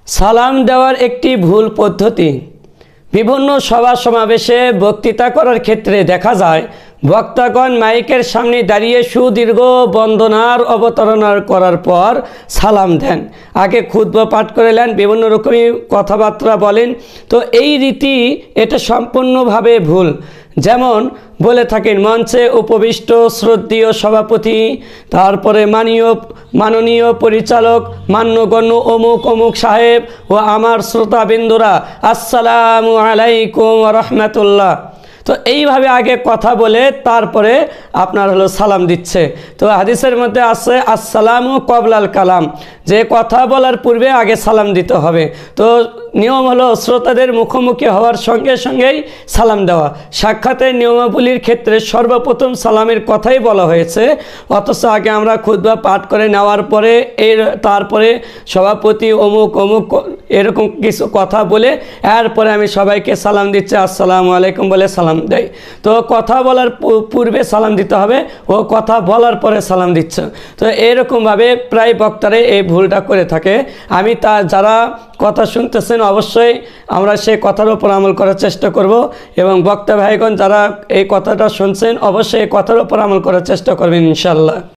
সালাম দেওয়ার একটি ভুল পদ্ধতি। বিভিন্ন সভা সমাবেশে বক্তৃতা করার ক্ষেত্রে দেখা যায় বক্তাগণ মাইকের সামনে দাঁড়িয়ে সুদীর্ঘ বন্দনার অবতারণা করার পর সালাম দেন, আগে খুতবা পাঠ করে নেন, বিভিন্ন রকমের কথাবার্তা বলেন। তো এই রীতি এটা সম্পূর্ণভাবে ভুল। যেমন বলে থাকেন, মঞ্চে উপবিষ্ট শ্রদ্ধেয় সভাপতি, তারপরে মাননীয় পরিচালক, মান্যগণ্য অমুক অমুক সাহেব ও আমার শ্রোতাবিন্দুরা, আসসালামু আলাইকুম ওয়া রাহমাতুল্লাহ। তো এইভাবে আগে কথা বলে তারপরে আপনার সালাম দিচ্ছে। তো হাদিসের মধ্যে আছে আসসালামু কবলাল কালাম, যে কথা বলার পূর্বে আগে সালাম দিতে হবে। তো নিয়ম হলো শ্রোতাদের মুখোমুখি হওয়ার সঙ্গে সঙ্গেই সালাম দেওয়া। সাক্ষাতের নিয়মাবলীর ক্ষেত্রে সর্বপ্রথম সালামের কথাই বলা হয়েছে, অথচ আগে আমরা খুতবা পাঠ করে নেওয়ার পরে তারপরে সভাপতি অমুক অমুক এরকম কিছু কথা বলে এরপরে আমি সবাইকে সালাম দিচ্ছি, আসসালামু আলাইকুম বলে সালাম দেয়। তো কথা বলার পূর্বে সালাম দিতে হবে ও কথা বলার পরে সালাম দিচ্ছে। তো এরকমভাবে প্রায় বক্তারা এই ভুলটা করে থাকে। আমি যারা কথা শুনতেছেন অবশ্যই আমরা সেই কথার উপর আমল করার চেষ্টা করব, এবং বক্তা ভাইগণ যারা এই কথাটা শুনছেন অবশ্যই এই কথার উপর আমল করার চেষ্টা করবেন ইনশাআল্লাহ।